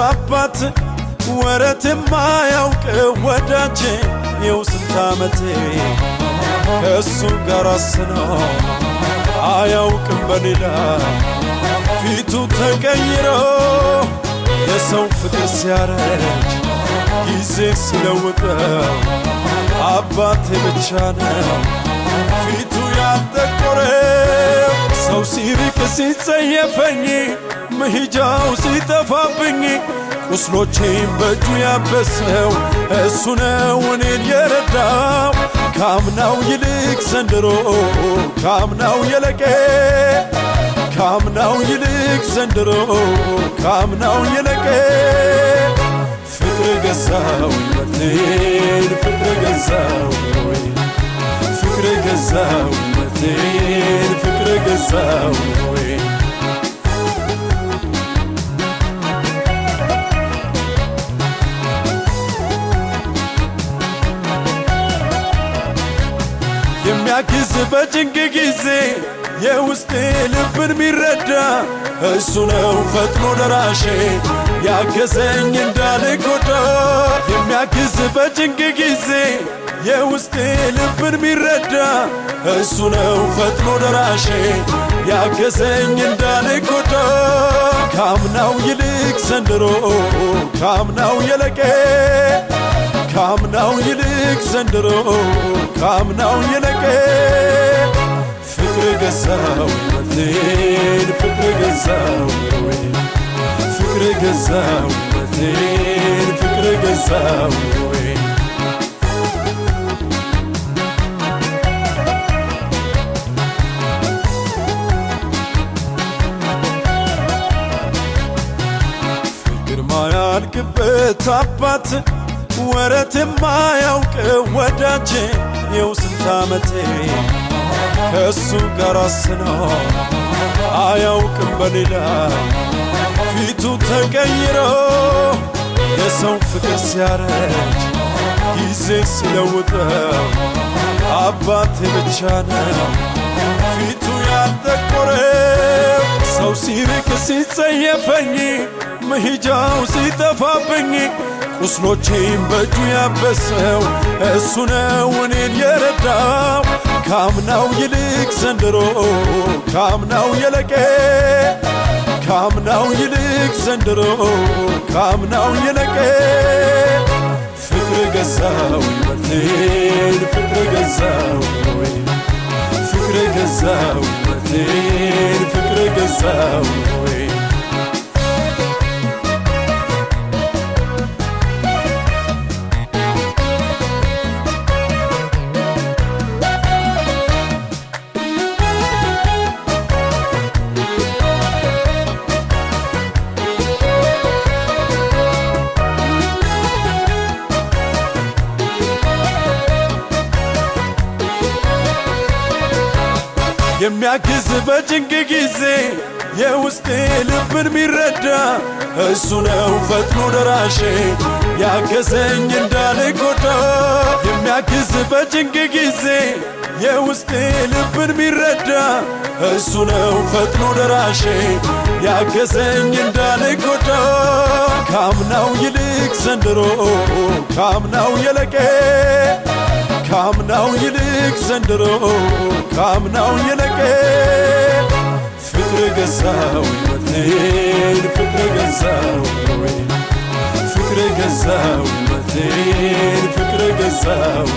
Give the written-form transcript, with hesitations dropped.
አባት ወረት የማያውቅ ወዳጄ ይኸው ስንት ዓመቴ ከእሱ ጋር ስኖር አያውቅም በሌላ ፊቱ ተቀይሮ የሰው ፍቅር ሲያረጅ ጊዜ ሲለውጠው አባቴ ብቻ ነው ፊቱ ያልጠቆረው ሰው ሲርቅ ሲጸየፈኝ መሄጃው ሲጠፋብኝ ቁስሎቼን በእጁ ያበሰው እሱ ነው እኔን የረዳው ካምናው ይልቅ ዘንድሮ ካምናው የለቀ ካምናው ይልቅ ዘንድሮ ካምናው የለቀ ፍቅር ገዛው ሕይወቴን ፍቅር ገዛው ፍቅር ገዛው ሕይወቴን ፍቅር ገዛው የሚያግዝ በጭንቅ ጊዜ የውስጤ ልብን ሚረዳ እሱ ነው ፈጥኖ ደራሼ ያገዘኝ እንዳልጎዳ የሚያግዝ በጭንቅ ጊዜ የውስጤ ልብን ሚረዳ እሱ ነው ፈጥኖ ደራሼ ያገዘኝ እንዳልጎዳ ካምናው ይልቅ ዘንድሮ ካምናው የለቀ ካምናው ይልቅ ዘንድሮ ካምናው የለቀ ፍቅር ገዛው ሕይወቴን ፍቅር ገዛው ፍቅር ገዛው ሕይወቴን ፍቅር ገዛው ፍቅር ማያልቅበት አባት ወረት የማያውቅ ወዳጄ ይኸው ስንት ዓመቴ ከእሱ ጋር ስኖር አያውቅም በሌላ ፊቱ ተቀይሮ የሰው ፍቅር ሲያረጅ ጊዜ ሲለውጠው አባቴ ብቻ ነው ፊቱ ያልጠቆረው ሰው ሲርቅ ሲጸየፈኝ መሄጃው ሲጠፋብኝ ቁስሎቼን በእጁ ያበሰው እሱ ነው እኔን የረዳው ካምናው ይልቅ ዘንድሮ ካምናው የለቀ ካምናው ይልቅ ዘንድሮ ካምናው የለቀ ፍቅር ገዛው ሕይወቴን ፍቅር ገዛው ፍቅር ገዛው ሕይወቴን ፍቅር ገዛው የሚያግዝ በጭንቅ ጊዜ የውስጤ ልብን ሚረዳ እሱ ነው ፈጥኖ ደራሼ ያገዘኝ እንዳልጎዳ የሚያግዝ በጭንቅ ጊዜ የውስጤ ልብን ሚረዳ እሱ ነው ፈጥኖ ደራሼ ያገዘኝ እንዳልጎዳ ካምናው ይልቅ ዘንድሮ ካምናው የለቀ ካምናው ይልቅ ዘንድሮ ካምናው የለቀ ፍቅር ገዛው ሕይወቴን ፍቅር ገዛው ፍቅር ገዛው ሕይወቴን ፍቅር ገዛው